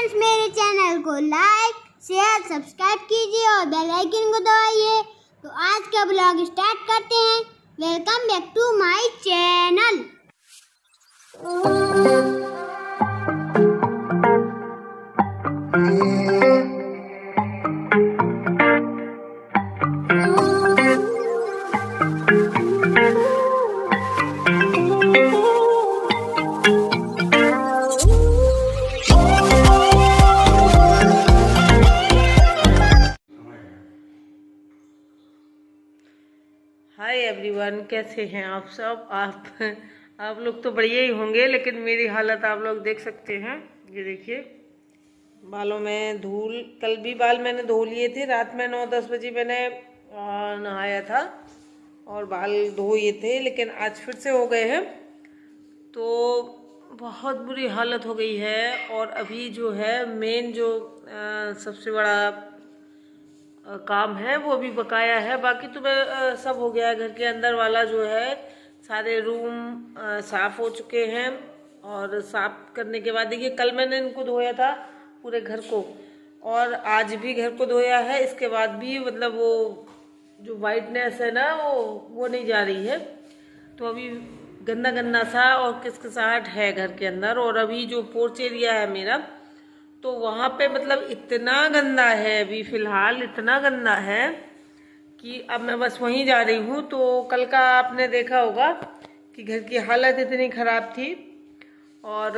Friends, मेरे channel को like share subscribe कीजिए और बेल आइकन को दबाइए। तो आज का ब्लॉग स्टार्ट करते हैं। Welcome back to my channel. Hi everyone, कैसे हैं आप सब। आप लोग तो बढ़िया ही होंगे, लेकिन मेरी हालत आप लोग देख सकते हैं। ये देखिए, बालों में धूल। कल भी बाल मैंने धो लिए थे, रात में 9-10 बजे मैंने नहाया था और बाल धोए थे, लेकिन आज फिर से हो गए हैं। तो बहुत बुरी हालत हो गई है। और अभी जो है मेन जो सबसे बड़ा काम है वो भी बकाया है। बाकी तो सब हो गया है। घर के अंदर वाला जो है सारे रूम साफ हो चुके हैं। और साफ करने के बाद देखिए, कल मैंने इनको धोया था पूरे घर को, और आज भी घर को धोया है। इसके बाद भी मतलब वो जो वाइटनेस है ना, वो नहीं जा रही है। तो अभी गंदा गंदा सा और किसकिसाहट है घर के अंदर। और अभी जो पोर्च एरिया है मेरा, तो वहाँ पे मतलब इतना गंदा है, अभी फ़िलहाल इतना गंदा है कि अब मैं बस वहीं जा रही हूँ। तो कल का आपने देखा होगा कि घर की हालत इतनी ख़राब थी। और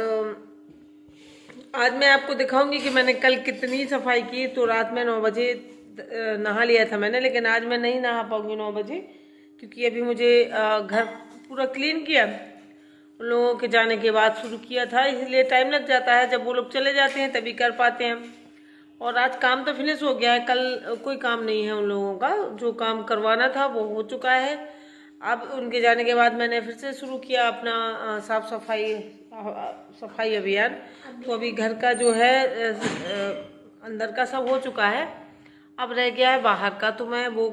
आज मैं आपको दिखाऊंगी कि मैंने कल कितनी सफाई की। तो रात में 9 बजे नहा लिया था मैंने, लेकिन आज मैं नहीं नहा पाऊँगी 9 बजे, क्योंकि अभी मुझे घर पूरा क्लीन किया, उन लोगों के जाने के बाद शुरू किया था, इसलिए टाइम लग जाता है। जब वो लोग चले जाते हैं तभी कर पाते हैं। और आज काम तो फिनिश हो गया है, कल कोई काम नहीं है उन लोगों का। जो काम करवाना था वो हो चुका है। अब उनके जाने के बाद मैंने फिर से शुरू किया अपना साफ सफाई अभियान। तो अभी घर का जो है अंदर का सब हो चुका है, अब रह गया है बाहर का। तो मैं वो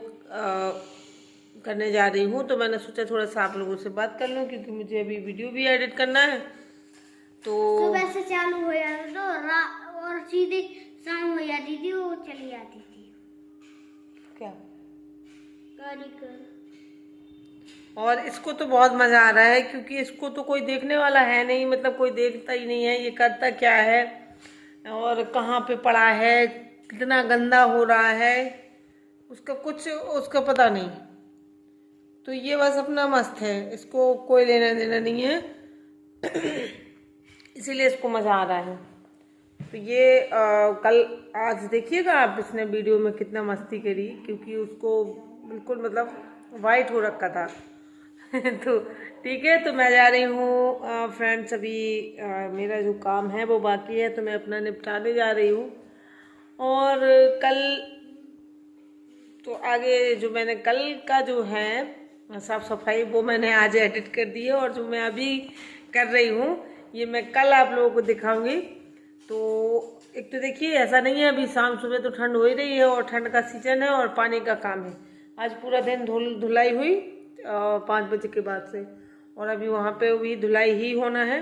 करने जा रही हूँ। तो मैंने सोचा थोड़ा सा आप लोगों से बात कर लूँ, क्योंकि मुझे अभी वीडियो भी एडिट करना है। तो सुबह से चालू हो जाता तो और सीधे शाम हो जाती थी, वो चली जाती थी। क्या कर और इसको तो बहुत मज़ा आ रहा है, क्योंकि इसको तो कोई देखने वाला है नहीं, मतलब कोई देखता ही नहीं है ये करता क्या है और कहाँ पे पड़ा है, कितना गंदा हो रहा है, उसका पता नहीं। तो ये बस अपना मस्त है, इसको कोई लेना देना नहीं है। इसीलिए इसको मज़ा आ रहा है। तो ये कल आज देखिएगा आप, इसने वीडियो में कितना मस्ती करी, क्योंकि उसको बिल्कुल मतलब वाइट हो रखा था। तो ठीक है, तो मैं जा रही हूँ फ्रेंड्स। अभी मेरा जो काम है वो बाकी है, तो मैं अपना निपटाने जा रही हूँ। और कल तो आगे जो मैंने कल का जो है साफ सफाई, वो मैंने आज एडिट कर दी है। और जो मैं अभी कर रही हूँ ये मैं कल आप लोगों को दिखाऊंगी। तो एक तो देखिए, ऐसा नहीं है, अभी शाम सुबह तो ठंड हो ही रही है और ठंड का सीजन है और पानी का काम है। आज पूरा दिन धुलाई हुई 5 बजे के बाद से, और अभी वहाँ पे भी धुलाई ही होना है।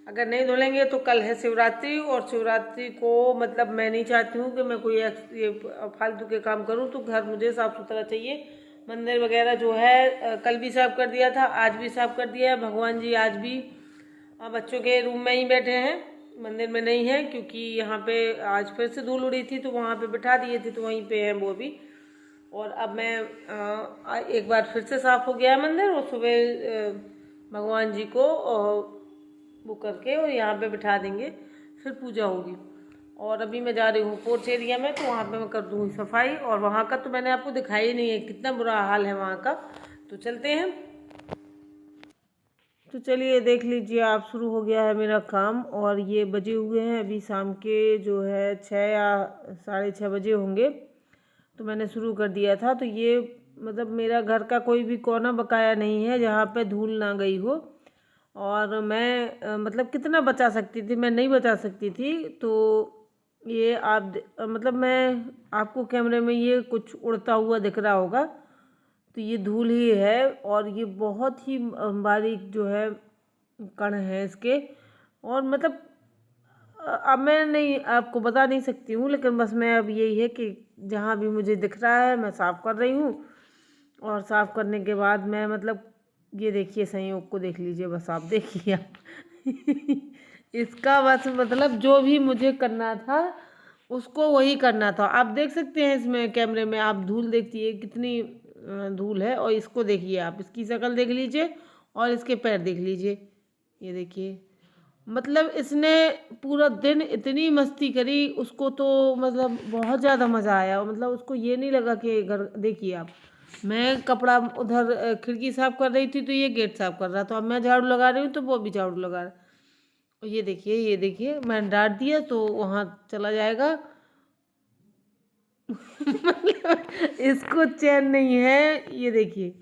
अगर नहीं धुलेंगे तो कल है शिवरात्रि, और शिवरात्रि को मतलब मैं नहीं चाहती हूँ कि मैं कोई ये फालतू के काम करूँ। तो घर मुझे साफ सुथरा चाहिए। मंदिर वगैरह जो है कल भी साफ कर दिया था, आज भी साफ कर दिया है। भगवान जी आज भी बच्चों के रूम में ही बैठे हैं, मंदिर में नहीं है, क्योंकि यहाँ पे आज फिर से धूल उड़ी थी तो वहाँ पे बिठा दिए थे, तो वहीं पे हैं वो भी। और अब मैं एक बार फिर से साफ हो गया है मंदिर, और सुबह भगवान जी को वो करके और यहाँ पे बिठा देंगे, फिर पूजा होगी। और अभी मैं जा रही हूँ पोर्च एरिया में, तो वहाँ पे मैं कर दूँगी सफाई। और वहाँ का तो मैंने आपको दिखाया ही नहीं है, कितना बुरा हाल है वहाँ का। तो चलते हैं। तो चलिए देख लीजिए आप, शुरू हो गया है मेरा काम। और ये बजे हुए हैं अभी शाम के जो है 6 या 6:30 बजे होंगे। तो मैंने शुरू कर दिया था। तो ये मतलब मेरा घर का कोई भी कोना बकाया नहीं है जहाँ पे धूल ना गई हो। और मैं मतलब कितना बचा सकती थी, मैं नहीं बचा सकती थी। तो ये आप मतलब मैं आपको कैमरे में ये कुछ उड़ता हुआ दिख रहा होगा, तो ये धूल ही है। और ये बहुत ही बारीक जो है कण है इसके। और मतलब अब मैं नहीं आपको बता नहीं सकती हूँ, लेकिन बस मैं अब यही है कि जहाँ भी मुझे दिख रहा है मैं साफ़ कर रही हूँ। और साफ़ करने के बाद मैं मतलब ये देखिए संयोग को देख लीजिए, बस आप देखिए आप इसका बस मतलब जो भी मुझे करना था उसको वही करना था। आप देख सकते हैं इसमें कैमरे में, आप धूल देखिए कितनी धूल है। और इसको देखिए, आप इसकी शक्ल देख लीजिए और इसके पैर देख लीजिए, ये देखिए। मतलब इसने पूरा दिन इतनी मस्ती करी, उसको तो मतलब बहुत ज़्यादा मज़ा आया। मतलब उसको ये नहीं लगा कि घर, देखिए आप, मैं कपड़ा उधर खिड़की साफ़ कर रही थी तो ये गेट साफ़ कर रहा था, अब मैं झाड़ू लगा रही हूँ तो वो भी झाड़ू लगा रहा। और ये देखिए मैंने डांट दिया तो वहाँ चला जाएगा मतलब इसको चैन नहीं है। ये देखिए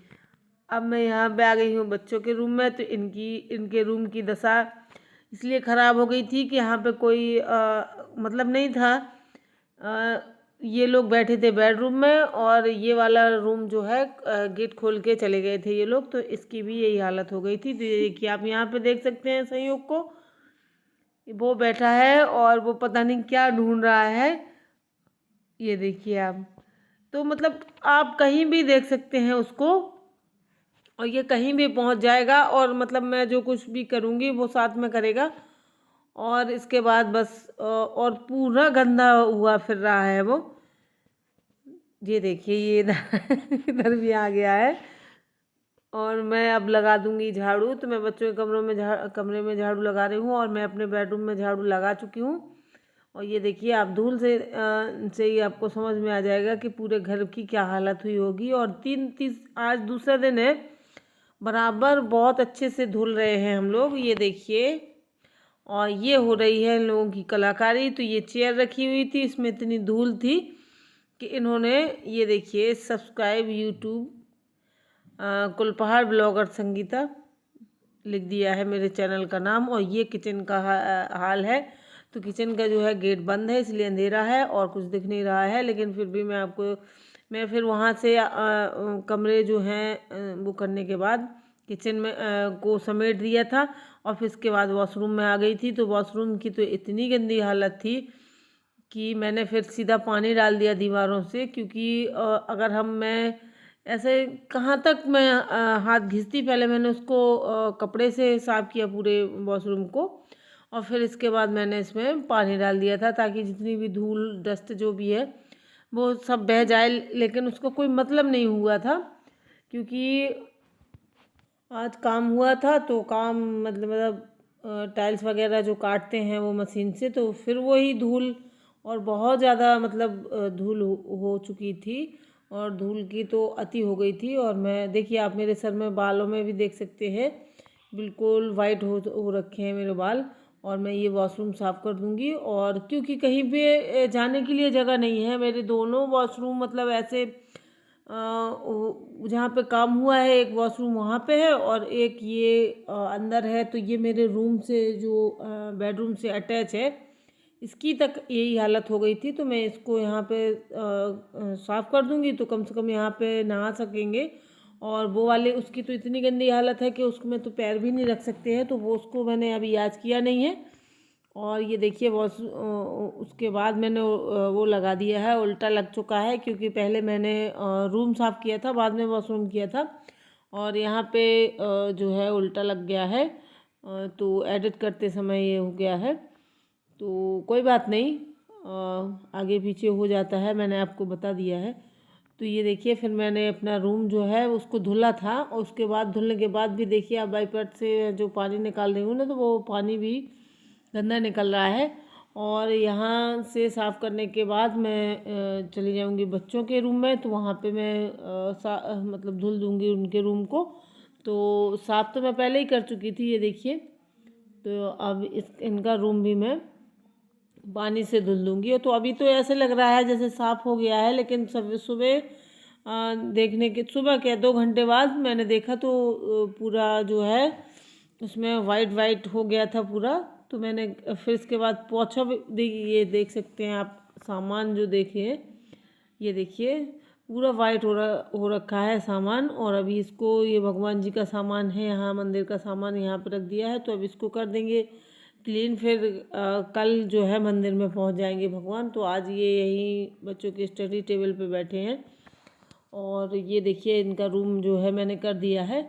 अब मैं यहाँ पे आ गई हूँ बच्चों के रूम में, तो इनके रूम की दशा इसलिए ख़राब हो गई थी कि यहाँ पे कोई मतलब नहीं था। ये लोग बैठे थे बेडरूम में और ये वाला रूम जो है गेट खोल के चले गए थे ये लोग, तो इसकी भी यही हालत हो गई थी। तो ये देखिए आप यहाँ पे देख सकते हैं संयोग को, वो बैठा है और वो पता नहीं क्या ढूंढ रहा है, ये देखिए आप। तो मतलब आप कहीं भी देख सकते हैं उसको, और ये कहीं भी पहुंच जाएगा। और मतलब मैं जो कुछ भी करूँगी वो साथ में करेगा। और इसके बाद बस और पूरा गंदा हुआ फिर रहा है वो, ये देखिए ये इधर इधर भी आ गया है। और मैं अब लगा दूंगी झाड़ू, तो मैं बच्चों के कमरे में झाड़ू लगा रही हूँ और मैं अपने बेडरूम में झाड़ू लगा चुकी हूँ। और ये देखिए आप धूल से ही आपको समझ में आ जाएगा कि पूरे घर की क्या हालत हुई होगी। और आज दूसरा दिन है, बराबर बहुत अच्छे से धुल रहे हैं हम लोग, ये देखिए। और ये हो रही है इन लोगों की कलाकारी। तो ये चेयर रखी हुई थी, इसमें इतनी धूल थी कि इन्होंने, ये देखिए, subscribe YouTube Kulpahar blogger Sangeeta लिख दिया है मेरे चैनल का नाम। और ये किचन का हाल है। तो किचन का जो है गेट बंद है, इसलिए अंधेरा है और कुछ दिख नहीं रहा है, लेकिन फिर भी मैं फिर वहाँ से कमरे जो हैं वो करने के बाद किचन में को समेट दिया था। और फिर इसके बाद वॉशरूम में आ गई थी। तो वॉशरूम की तो इतनी गंदी हालत थी कि मैंने फिर सीधा पानी डाल दिया दीवारों से, क्योंकि अगर मैं ऐसे कहाँ तक मैं हाथ घिसती, पहले मैंने उसको कपड़े से साफ़ किया पूरे वॉशरूम को, और फिर इसके बाद मैंने इसमें पानी डाल दिया था ताकि जितनी भी धूल डस्ट जो भी है वो सब बह जाए। लेकिन उसको कोई मतलब नहीं हुआ था, क्योंकि आज काम हुआ था। तो काम मतलब टाइल्स वगैरह जो काटते हैं वो मशीन से, तो फिर वही धूल, और बहुत ज़्यादा मतलब धूल हो चुकी थी, और धूल की तो अति हो गई थी। और मैं, देखिए आप मेरे सर में बालों में भी देख सकते हैं, बिल्कुल वाइट हो रखे हैं मेरे बाल। और मैं ये वॉशरूम साफ़ कर दूंगी। और क्योंकि कहीं पे जाने के लिए जगह नहीं है, मेरे दोनों वॉशरूम मतलब ऐसे जहाँ पे काम हुआ है एक वॉशरूम वहाँ पे है, और एक ये अंदर है। तो ये मेरे रूम से जो बेडरूम से अटैच है, इसकी तक यही हालत हो गई थी। तो मैं इसको यहाँ पे साफ़ कर दूंगी, तो कम से कम यहाँ पे नहा सकेंगे। और वो वाले, उसकी तो इतनी गंदी हालत है कि उसमें तो पैर भी नहीं रख सकते हैं, तो वो उसको मैंने अभी आज किया नहीं है। और ये देखिए उसके बाद मैंने वो लगा दिया है, उल्टा लग चुका है, क्योंकि पहले मैंने रूम साफ़ किया था, बाद में वॉशरूम किया था, और यहाँ पे जो है उल्टा लग गया है। तो एडिट करते समय ये हो गया है, तो कोई बात नहीं, आगे पीछे हो जाता है, मैंने आपको बता दिया है। तो ये देखिए फिर मैंने अपना रूम जो है उसको धुला था, और उसके बाद धुलने के बाद भी देखिए आप वाइपर से जो पानी निकाल रही हूँ ना, तो वो पानी भी गंदा निकल रहा है। और यहाँ से साफ़ करने के बाद मैं चली जाऊँगी बच्चों के रूम में, तो वहाँ पे मैं मतलब धुल दूँगी उनके रूम को। तो साफ़ तो मैं पहले ही कर चुकी थी, ये देखिए। तो अब इनका रूम भी मैं पानी से धुल दूँगी। तो अभी तो ऐसे लग रहा है जैसे साफ़ हो गया है, लेकिन सुबह सुबह क्या 2 घंटे बाद मैंने देखा तो पूरा जो है उसमें वाइट हो गया था पूरा। तो मैंने फिर इसके बाद पोछा भी, ये देख सकते हैं आप, सामान जो देखिए, ये देखिए पूरा वाइट हो रखा है सामान। और अभी इसको, ये भगवान जी का सामान है, यहाँ मंदिर का सामान यहाँ पर रख दिया है, तो अब इसको कर देंगे क्लीन। फिर कल जो है मंदिर में पहुंच जाएंगे भगवान। तो आज ये यहीं बच्चों के स्टडी टेबल पे बैठे हैं। और ये देखिए इनका रूम जो है मैंने कर दिया है।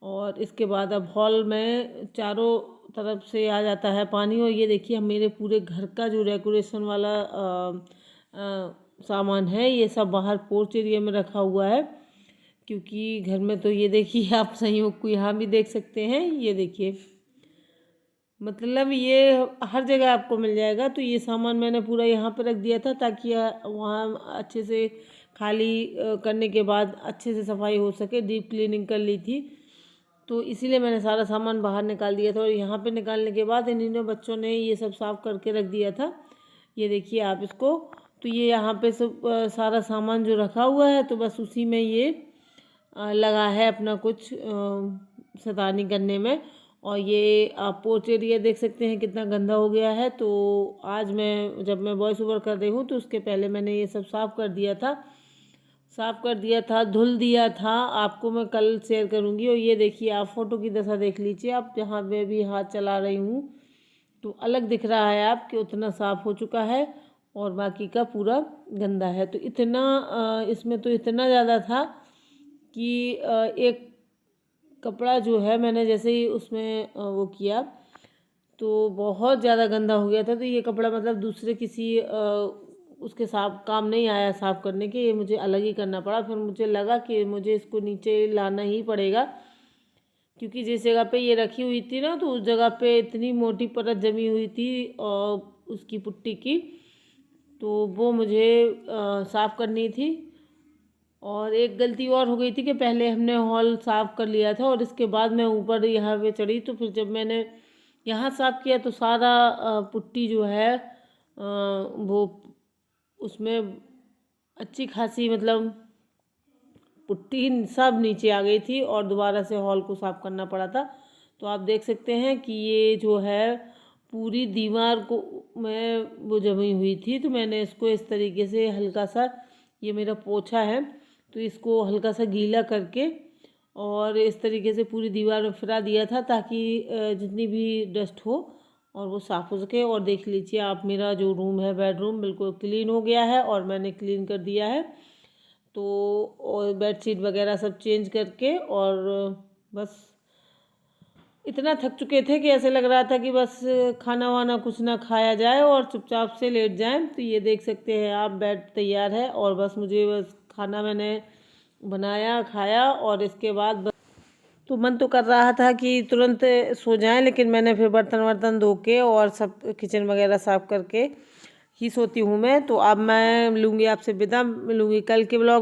और इसके बाद अब हॉल में चारों तरफ से आ जाता है पानी। और ये देखिए मेरे पूरे घर का जो डेकोरेशन वाला सामान है ये सब बाहर पोर्च एरिया में रखा हुआ है। क्योंकि घर में तो ये देखिए आप संयोग को यहाँ भी देख सकते हैं। ये देखिए मतलब ये हर जगह आपको मिल जाएगा। तो ये सामान मैंने पूरा यहाँ पे रख दिया था ताकि वहाँ अच्छे से खाली करने के बाद अच्छे से सफाई हो सके। डीप क्लीनिंग कर ली थी तो इसीलिए मैंने सारा सामान बाहर निकाल दिया था। और यहाँ पे निकालने के बाद इन्हीं बच्चों ने ये सब साफ करके रख दिया था। ये देखिए आप इसको। तो ये यहाँ पे सब सारा सामान जो रखा हुआ है तो बस उसी में ये लगा है अपना कुछ शैतानी करने में। और ये आप पोर्च एरिया देख सकते हैं कितना गंदा हो गया है। तो आज मैं जब मैं वॉइस ओवर कर रही हूँ तो उसके पहले मैंने ये सब साफ़ कर दिया था, धुल दिया था। आपको मैं कल शेयर करूँगी। और ये देखिए आप फ़ोटो की दशा देख लीजिए। आप जहाँ पे भी हाथ चला रही हूँ तो अलग दिख रहा है आप कि उतना साफ़ हो चुका है और बाकी का पूरा गंदा है। तो इतना इसमें तो इतना ज़्यादा था कि एक कपड़ा जो है मैंने जैसे ही उसमें वो किया तो बहुत ज़्यादा गंदा हो गया था। तो ये कपड़ा मतलब दूसरे किसी उसके साफ काम नहीं आया साफ़ करने के, ये मुझे अलग ही करना पड़ा। फिर मुझे लगा कि मुझे इसको नीचे लाना ही पड़ेगा क्योंकि जिस जगह पे ये रखी हुई थी ना तो उस जगह पे इतनी मोटी परत जमी हुई थी और उसकी पुट्टी की, तो वो मुझे साफ़ करनी थी। और एक गलती और हो गई थी कि पहले हमने हॉल साफ़ कर लिया था और इसके बाद मैं ऊपर यहाँ पे चढ़ी। तो फिर जब मैंने यहाँ साफ़ किया तो सारा पुट्टी जो है वो उसमें अच्छी खासी मतलब पुट्टी सब नीचे आ गई थी और दोबारा से हॉल को साफ़ करना पड़ा था। तो आप देख सकते हैं कि ये जो है पूरी दीवार को में वो जमी हुई थी। तो मैंने इसको इस तरीके से हल्का सा, ये मेरा पोछा है तो इसको हल्का सा गीला करके और इस तरीके से पूरी दीवार में फिरा दिया था ताकि जितनी भी डस्ट हो और वो साफ़ हो सके। और देख लीजिए आप मेरा जो रूम है बेडरूम बिल्कुल क्लीन हो गया है और मैंने क्लीन कर दिया है। तो और बेडशीट वगैरह सब चेंज करके और बस इतना थक चुके थे कि ऐसे लग रहा था कि बस खाना वाना कुछ ना खाया जाए और चुपचाप से लेट जाएं। तो ये देख सकते हैं आप बेड तैयार है और बस मुझे बस खाना मैंने बनाया खाया और इसके बाद तो मन तो कर रहा था कि तुरंत सो जाएं, लेकिन मैंने फिर बर्तन वर्तन धो के और सब किचन वगैरह साफ़ करके ही सोती हूँ मैं। तो अब मैं लूँगी आपसे विदा, मिलूँगी कल के ब्लॉग में।